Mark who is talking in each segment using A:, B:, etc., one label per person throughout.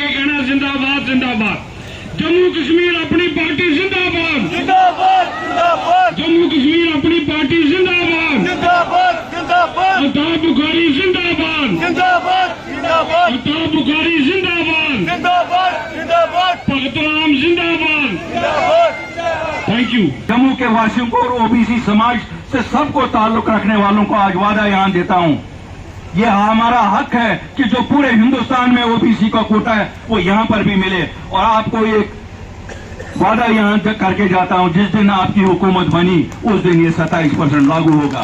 A: के कहना जिंदाबाद जिंदाबाद। जम्मू कश्मीर अपनी पार्टी जिंदाबाद
B: जिंदाबाद जिंदाबाद
A: जम्मू कश्मीर अपनी पार्टी जिंदाबाद
B: जिंदाबाद जिंदाबाद
A: अल्ताफ बुखारी जिंदाबाद
B: जिंदाबाद जिंदाबाद
A: अल्ताफ बुखारी जिंदाबाद
B: जिंदाबाद जिंदाबाद
A: भगत राम जिंदाबाद।
B: जिंदाबाद।
A: Thank you.
C: जम्मू के वासियों को और ओबीसी समाज से सबको ताल्लुक रखने वालों को आज वादा यहां देता हूं, ये हमारा हक है कि जो पूरे हिंदुस्तान में ओबीसी का कोटा है वो यहां पर भी मिले। और आपको एक वादा यहां तक करके जाता हूं, जिस दिन आपकी हुकूमत बनी उस दिन ये 27% लागू होगा।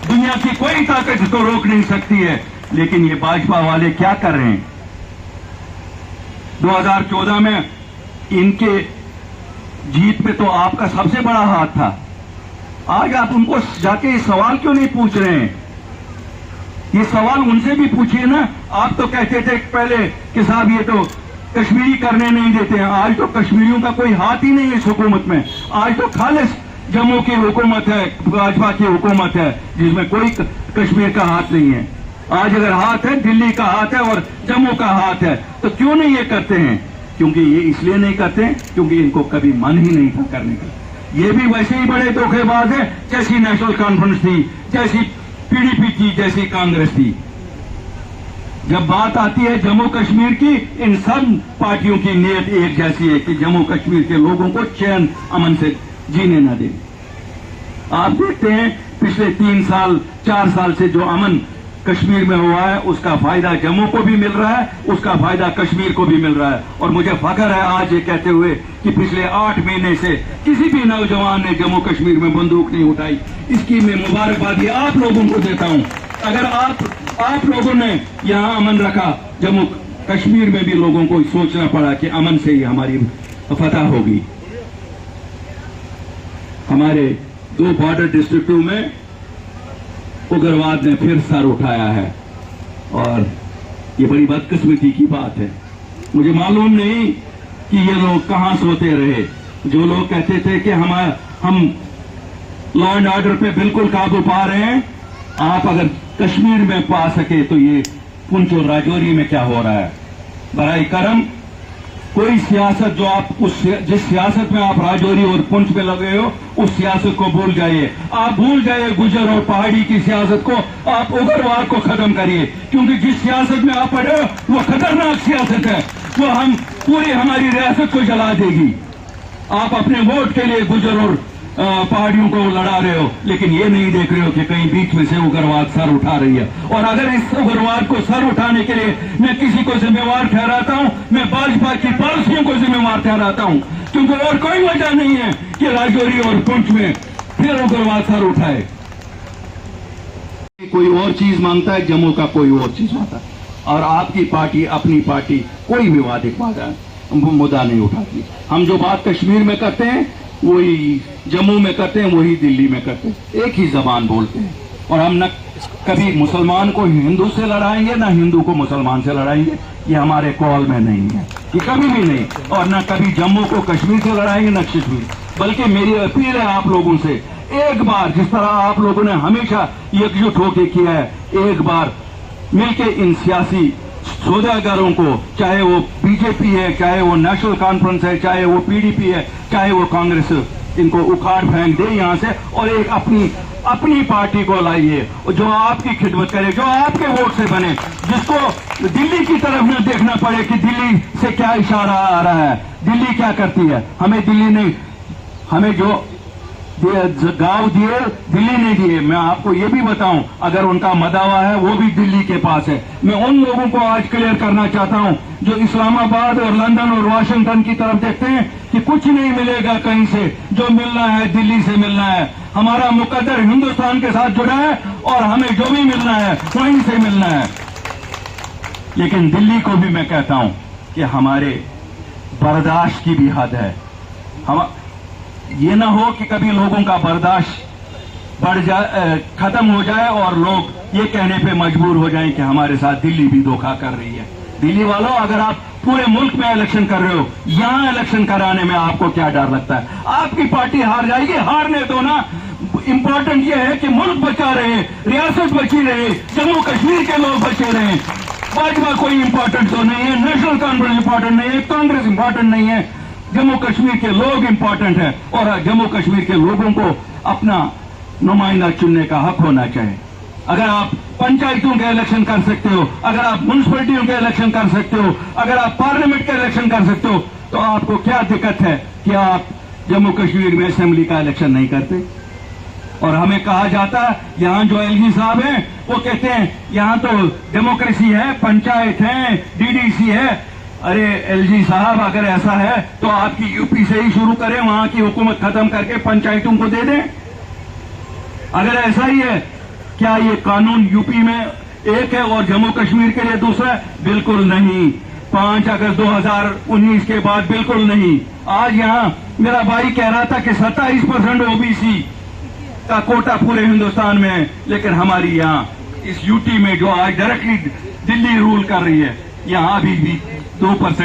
C: दुनिया की कोई ताकत इसको रोक नहीं सकती है। लेकिन ये भाजपा वाले क्या कर रहे हैं? 2014 में इनके जीत पे तो आपका सबसे बड़ा हाथ था। आज आप उनको जाके ये सवाल क्यों नहीं पूछ रहे हैं? ये सवाल उनसे भी पूछिए ना। आप तो कहते थे पहले कि साहब ये तो कश्मीरी करने नहीं देते हैं। आज तो कश्मीरियों का कोई हाथ ही नहीं है इस हुकूमत में। आज तो खालिस जम्मू की हुकूमत है, भाजपा की हुकूमत है, जिसमें कोई कश्मीर का हाथ नहीं है। आज अगर हाथ है, दिल्ली का हाथ है और जम्मू का हाथ है, तो क्यों नहीं ये करते हैं? क्योंकि ये इसलिए नहीं करते क्योंकि इनको कभी मन ही नहीं था करने का। ये भी वैसे ही बड़े धोखेबाज है जैसी नेशनल कॉन्फ्रेंस थी, जैसी पीडीपी थी, जैसी कांग्रेस थी। जब बात आती है जम्मू कश्मीर की, इन सब पार्टियों की नीयत एक जैसी है कि जम्मू कश्मीर के लोगों को चैन अमन से जीने न दें। आप देखते हैं पिछले 3 साल 4 साल से जो अमन कश्मीर में हुआ है उसका फायदा जम्मू को भी मिल रहा है, उसका फायदा कश्मीर को भी मिल रहा है। और मुझे फख्र है आज ये कहते हुए कि पिछले 8 महीने से किसी भी नौजवान ने जम्मू कश्मीर में बंदूक नहीं उठाई। इसकी मैं मुबारकबादी आप लोगों को देता हूं। अगर आप लोगों ने यहां अमन रखा, जम्मू कश्मीर में भी लोगों को सोचना पड़ा कि अमन से ही हमारी फतह होगी। हमारे 2 बॉर्डर डिस्ट्रिक्टों में उग्रवाद ने फिर सर उठाया है और ये बड़ी बदकिस्मती की बात है। मुझे मालूम नहीं कि ये लोग कहां सोते रहे। जो लोग कहते थे कि हम लॉ एंड ऑर्डर पे बिल्कुल काबू पा रहे हैं, आप अगर कश्मीर में पा सके तो ये पुंछ और राजौरी में क्या हो रहा है? बराए करम कोई सियासत जो आप जिस सियासत में आप राजौरी और पुंछ में लगे हो उस सियासत को भूल जाइए। आप भूल जाइए गुजर और पहाड़ी की सियासत को। आप उग्रवाद को खत्म करिए, क्योंकि जिस सियासत में आप पड़े हो वो खतरनाक सियासत है। वो पूरी हमारी रियासत को जला देगी। आप अपने वोट के लिए गुजर और पहाड़ियों को लड़ा रहे हो, लेकिन ये नहीं देख रहे हो कि कहीं बीच में से उग्रवाद सर उठा रही है। और अगर इस उग्रवाद को सर उठाने के लिए मैं किसी को जिम्मेवार ठहराता हूं, मैं भाजपा की पॉलिसियों को जिम्मेवार ठहराता हूं, क्योंकि और कोई वजह नहीं है कि राजौरी और पुंछ में फिर उग्रवाद सर उठाए। कोई और चीज मांगता है, जम्मू का कोई और चीज मांगता है, और आपकी पार्टी अपनी पार्टी कोई विवादित मुद्दा नहीं उठाती। हम जो बात कश्मीर में करते हैं वही जम्मू में करते हैं, वही दिल्ली में करते हैं। एक ही जबान बोलते हैं। और हम न कभी मुसलमान को हिंदू से लड़ाएंगे, ना हिंदू को मुसलमान से लड़ाएंगे। ये हमारे कॉल में नहीं है, ये कभी भी नहीं। और न कभी जम्मू को कश्मीर से लड़ाएंगे, न कश्मीर। बल्कि मेरी अपील है आप लोगों से, एक बार जिस तरह आप लोगों ने हमेशा एकजुट होकर किया है, एक बार मिलके इन सियासी सौदागरों को, चाहे वो बीजेपी है, चाहे वो नेशनल कॉन्फ्रेंस है, चाहे वो पीडीपी है, चाहे वो कांग्रेस, इनको उखाड़ फेंक दे यहां से और एक अपनी पार्टी को लाइए जो आपकी खिदमत करे, जो आपके वोट से बने, जिसको दिल्ली की तरफ न देखना पड़े कि दिल्ली से क्या इशारा आ रहा है, दिल्ली क्या करती है। हमें दिल्ली नहीं, हमें जो गांव दिए दिल्ली ने दिए। मैं आपको ये भी बताऊं, अगर उनका मदावा है वो भी दिल्ली के पास है। मैं उन लोगों को आज क्लियर करना चाहता हूं जो इस्लामाबाद और लंदन और वाशिंगटन की तरफ देखते हैं कि कुछ नहीं मिलेगा कहीं से, जो मिलना है दिल्ली से मिलना है। हमारा मुकद्दर हिंदुस्तान के साथ जुड़ा है और हमें जो भी मिलना है वहीं से मिलना है। लेकिन दिल्ली को भी मैं कहता हूं कि हमारे बर्दाश्त की भी हद है। हम ये ना हो कि कभी लोगों का बर्दाश्त बढ़ जाए, खत्म हो जाए और लोग ये कहने पे मजबूर हो जाएं कि हमारे साथ दिल्ली भी धोखा कर रही है। दिल्ली वालों, अगर आप पूरे मुल्क में इलेक्शन कर रहे हो, यहां इलेक्शन कराने में आपको क्या डर लगता है? आपकी पार्टी हार जाएगी, हारने दो ना। इंपॉर्टेंट ये है कि मुल्क बचा रहे, रियासत बची रहे, जम्मू कश्मीर के लोग बचे रहे। भाजपा कोई इंपॉर्टेंट तो नहीं है, नेशनल कॉन्फ्रेंस इंपॉर्टेंट नहीं है, कांग्रेस इंपॉर्टेंट नहीं है, जम्मू कश्मीर के लोग इंपॉर्टेंट है और जम्मू कश्मीर के लोगों को अपना नुमाइंदा चुनने का हक होना चाहिए। अगर आप पंचायतों के इलेक्शन कर सकते हो, अगर आप म्यूनसिपैलिटियों के इलेक्शन कर सकते हो, अगर आप पार्लियामेंट के इलेक्शन कर सकते हो, तो आपको क्या दिक्कत है कि आप जम्मू कश्मीर में असेंबली का इलेक्शन नहीं करते? और हमें कहा जाता है, यहां जो एलजी साहब हैं वो कहते हैं यहां तो डेमोक्रेसी है, पंचायत है, डीडीसी है। अरे एलजी साहब, अगर ऐसा है तो आपकी यूपी से ही शुरू करें, वहां की हुकूमत खत्म करके पंचायतों को दे दें। अगर ऐसा ही है, क्या ये कानून यूपी में एक है और जम्मू कश्मीर के लिए दूसरा है? बिल्कुल नहीं। 5 अगस्त 2019 के बाद बिल्कुल नहीं। आज यहां मेरा भाई कह रहा था कि 27% ओबीसी का कोटा पूरे हिंदुस्तान में है, लेकिन हमारी यहां इस यूटी में जो आज डायरेक्टली दिल्ली रूल कर रही है, यहां अभी भी 2%